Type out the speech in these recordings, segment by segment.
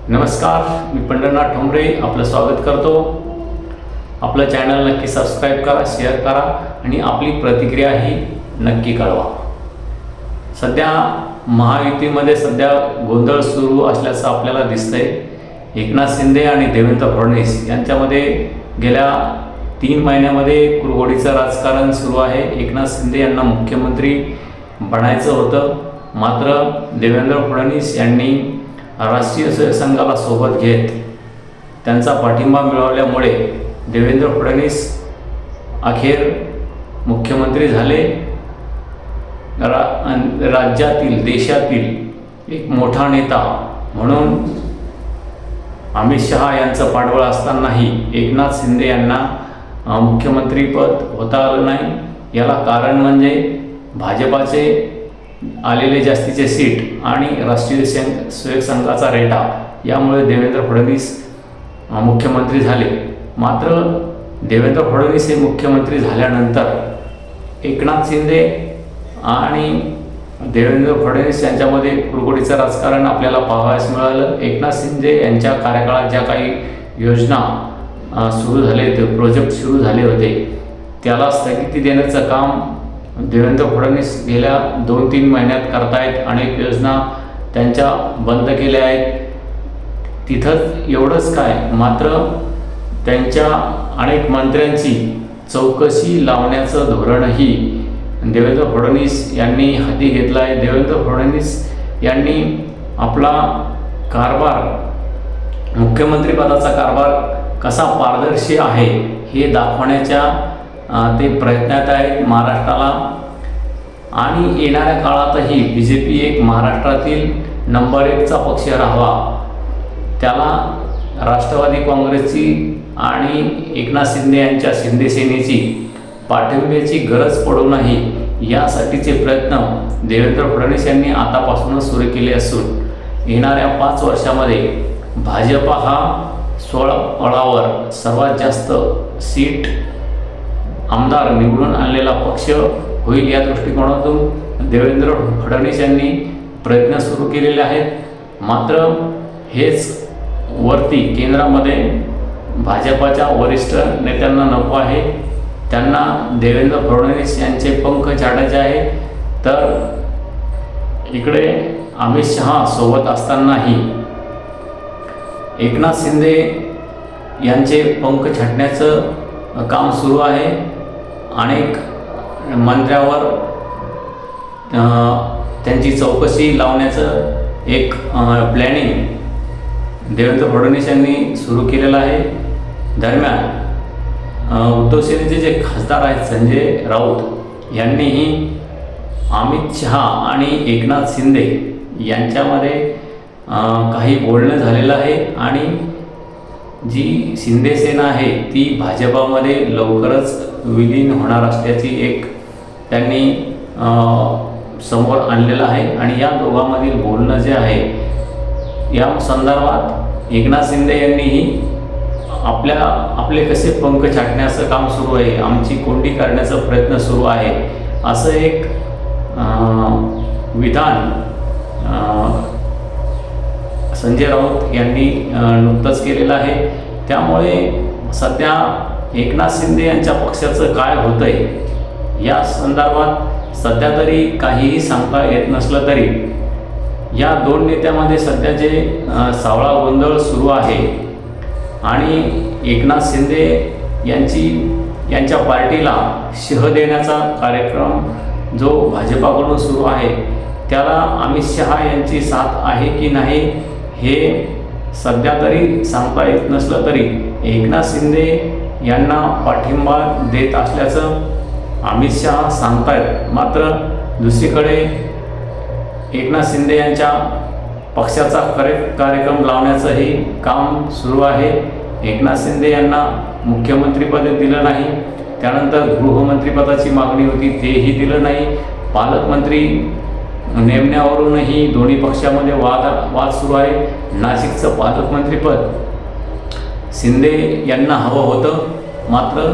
नमस्कार, मी पंढरनाथ ठोंबरे आपलं स्वागत करतो. आपलं चॅनल नक्की सबस्क्राईब करा, शेअर करा आणि आपली प्रतिक्रियाही नक्की कळवा. सध्या महायुतीमध्ये सध्या गोंधळ सुरू असल्याचं आपल्याला दिसतंय. एकनाथ शिंदे आणि देवेंद्र फडणवीस यांच्यामध्ये गेल्या 3 महिन्यामध्ये कुरघोडीचं राजकारण सुरू आहे. एकनाथ शिंदे यांना मुख्यमंत्री बनायचं होतं, मात्र देवेंद्र फडणवीस यांनी राष्ट्रीय स्वयंसेवक संघाला सोबत घेत त्यांचा पाठिंबा मिळवल्यामुळे देवेंद्र फडणवीस अखेर मुख्यमंत्री झाले. राज्यातील देशातील एक मोठा नेता म्हणून अमित शहा यांचं पाठबळ असतानाही एकनाथ शिंदे यांना मुख्यमंत्रीपद होता आलं नाही. याला कारण म्हणजे भाजपाचे आलेले जास्तीचे सीट आणि राष्ट्रीय स्वयंसेवक संघाचा रेटा, यामुळे देवेंद्र फडणवीस मुख्यमंत्री झाले. मात्र देवेंद्र फडणवीस हे मुख्यमंत्री झाल्यानंतर एकनाथ शिंदे आणि देवेंद्र फडणवीस यांच्यामध्ये कुरघोडीचं राजकारण आपल्याला पाहावयास मिळालं. एकनाथ शिंदे यांच्या कार्यकाळात ज्या काही योजना सुरू झाले, ते प्रोजेक्ट सुरू झाले होते, त्याला स्थगिती देण्याचं काम देवेंद्र फडणवीस गेल्या 2-3 महिन्यात करतायत. अनेक योजना त्यांच्या बंद केल्या आहेत. तिथंच एवढंच काय, मात्र त्यांच्या अनेक मंत्र्यांची चौकशी लावण्याचं धोरणही देवेंद्र फडणवीस यांनी हाती घेतलं आहे. देवेंद्र फडणवीस यांनी आपला कारभार, मुख्यमंत्रीपदाचा कारभार कसा पारदर्शी आहे हे दाखवण्याच्या ते प्रयत्नात आहेत महाराष्ट्राला. आणि येणाऱ्या काळातही BJP एक महाराष्ट्रातील नंबर 1चा पक्ष राहावा, त्याला राष्ट्रवादी काँग्रेसची आणि एकनाथ शिंदे यांच्या शिंदे सेनेची पाठिंब्याची गरज पडू नये यासाठीचे प्रयत्न देवेंद्र फडणवीस यांनी आतापासूनच सुरू केले असून येणाऱ्या 5 वर्षामध्ये भाजपा हा 16 सर्वात जास्त सीट आमदार निवडून आणलेला पक्ष होईल. या दृष्टिकोनातून देवेंद्र फडणवीस यांनी प्रयत्न सुरू केलेले आहेत. मात्र हेच वरती केंद्रामध्ये भाजपाच्या वरिष्ठ नेत्यांना नको आहे. त्यांना देवेंद्र फडणवीस यांचे पंख छाटायचे आहे. तर इकडे अमित शहा सोबत असतानाही एकनाथ शिंदे यांचे पंख छाटण्याचं काम सुरू आहे. अनेक मंत्र्यावर त्यांची चौकशी लावण्याचं एक प्लॅनिंग देवेंद्र फडणवीस यांनी सुरू केलेलं आहे. दरम्यान उद्धव सेनेचे जे खासदार आहेत संजय राऊत यांनीही अमित शहा आणि एकनाथ शिंदे यांच्यामध्ये काही बोलणं झालेलं आहे आणि जी शिंदे सेना आहे ती भाजपामध्ये लवकरच विलीन होणार असल्याची एक त्यांनी समोर आणलेलं आहे. आणि या दोघांमधील बोलणं जे आहे या संदर्भात एकनाथ शिंदे यांनीही आपले कसे पंख छाटण्याचं काम सुरू आहे, आमची कोंडी करण्याचा प्रयत्न सुरू आहे, असं एक विधान संजय राऊत यांनी नुकतंच केलेलं आहे. त्यामुळे सध्या एकनाथ शिंदे यांच्या पक्षाचं काय होतंय या संदर्भात सध्या तरी काहीही सांगता येत नसलं तरी या 2 नेत्यामध्ये सध्या जे सावळा गोंधळ सुरू आहे आणि एकनाथ शिंदे यांच्या पार्टीला शह देण्याचा कार्यक्रम जो भाजपाकडून सुरू आहे, त्याला अमित शहा यांची साथ आहे की नाही हे सध्या तरी सांगता येत नसलं तरी एकनाथ शिंदे यांना पाठिंबा देत असल्याचं अमित शहा सांगतायत. मात्र दुसरीकडे एकनाथ शिंदे यांच्या पक्षाचा कार्यक्रम लावण्याचंही काम सुरू आहे. एकनाथ शिंदे यांना मुख्यमंत्रीपद दिलं नाही, त्यानंतर गृहमंत्रीपदाची मागणी होती, तेही दिलं नाही. पालकमंत्री नेमण्यावरूनही दोन्ही पक्षामध्ये वाद सुरू आहे. नाशिकचं पालकमंत्रीपद शिंदे यांना हवं होतं, मात्र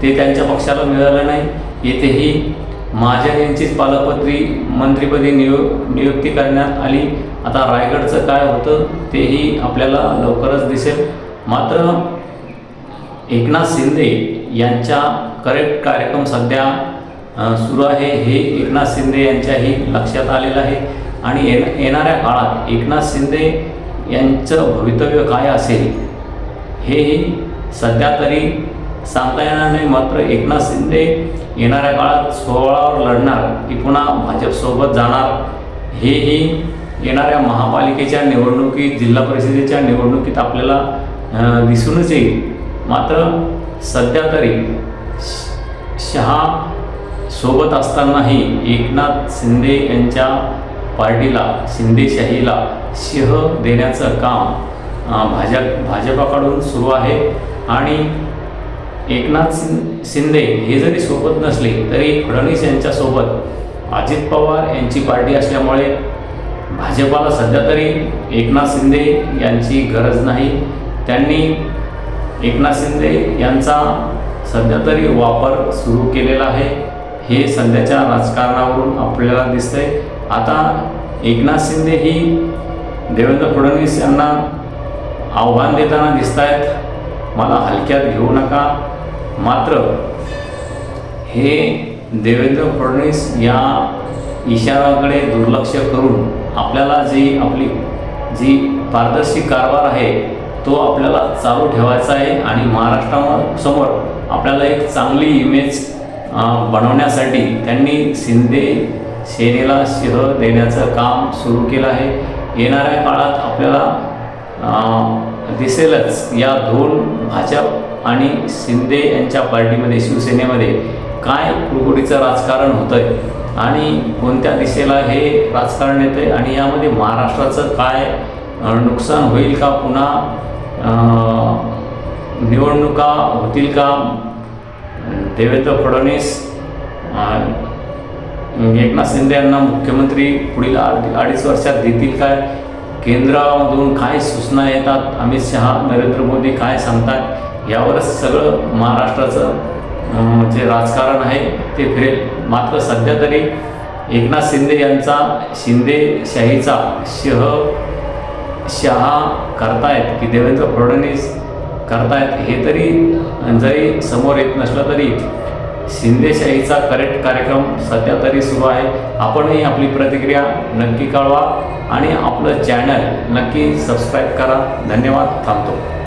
ते त्यांच्या पक्षाला मिळालं नाही. येथेही महाजन यांचीच पालकमंत्रीपदी नियुक्ती करण्यात आली आता रायगडचं काय होतं तेही आपल्याला लवकरच दिसेल. मात्र एकनाथ शिंदे यांच्या करेक्ट कार्यक्रम सध्या सुरू आहे हे एकनाथ शिंदे यांच्याही लक्षात आलेलं आहे. आणि येणाऱ्या काळात एकनाथ शिंदे यांचं भवितव्य काय असेल हेही सध्या तरी सांगता येणार नाही. मात्र एकनाथ शिंदे येणाऱ्या काळात सोहळावर लढणार की पुन्हा भाजपसोबत जाणार हेही येणाऱ्या महापालिकेच्या निवडणुकीत, जिल्हा परिषदेच्या निवडणुकीत आपल्याला दिसूनच येईल. मात्र सध्या तरी शहा सोबत असतानाही एकनाथ शिंदे यांच्या पार्टीला, शिंदेशाहीला शिह देण्याचं काम भाजपाकडून सुरू आहे. आणि एकनाथ शिंदे हे जरी सोबत नसले तरी फडणवीस यांच्यासोबत अजित पवार यांची पार्टी असल्यामुळे भाजपाला सध्या तरी एकनाथ शिंदे यांची गरज नाही. त्यांनी एकनाथ शिंदे यांचा सध्या तरी वापर सुरू केलेला आहे हे सध्याच्या राजकारणावरून आपल्याला दिसतंय. आता एकनाथ शिंदे ही देवेंद्र फडणवीस यांना आव्हान देताना दिसत आहेत, मला हलक्यात घेऊ नका. मात्र हे देवेंद्र फडणवीस या इशाऱ्याकडे दुर्लक्ष करून आपल्याला आपली जी पारदर्शी कारभार आहे तो आपल्याला चालू ठेवायचा आहे. आणि महाराष्ट्रासमोर आपल्याला एक चांगली इमेज बनवण्यासाठी त्यांनी शिंदे सेनेला शिह देण्याचं काम सुरू केलं आहे. येणाऱ्या काळात आपल्याला दिसेलच या दोन भाजप आणि शिंदे यांच्या पार्टीमध्ये, शिवसेनेमध्ये काय कुरकुरीचं राजकारण होतं आहे आणि कोणत्या दिशेला हे राजकारण येतं आहे आणि यामध्ये महाराष्ट्राचं काय नुकसान होईल का, पुन्हा निवडणुका होतील का, देवेंद्र फडणवीस एकनाथ शिंदे यांना मुख्यमंत्री पुढील 2.5 वर्षात देतील काय, केंद्रामधून काय सूचना येतात, अमित शहा, नरेंद्र मोदी काय सांगतात, यावरच सगळं महाराष्ट्राचं जे राजकारण आहे ते फिरेल. मात्र सध्या तरी एकनाथ शिंदे यांचा शिंदेशाहीचा शहा करतायत की देवेंद्र फडणवीस करतायत हे तरी जरी समोर येत नसलं तरी शिंदेशाहीचा करेक्ट कार्यक्रम सध्या तरी सुरू आहे. आपणही आपली प्रतिक्रिया नक्की कळवा आणि आपलं चॅनल नक्की सबस्क्राईब करा. धन्यवाद. थांबतो.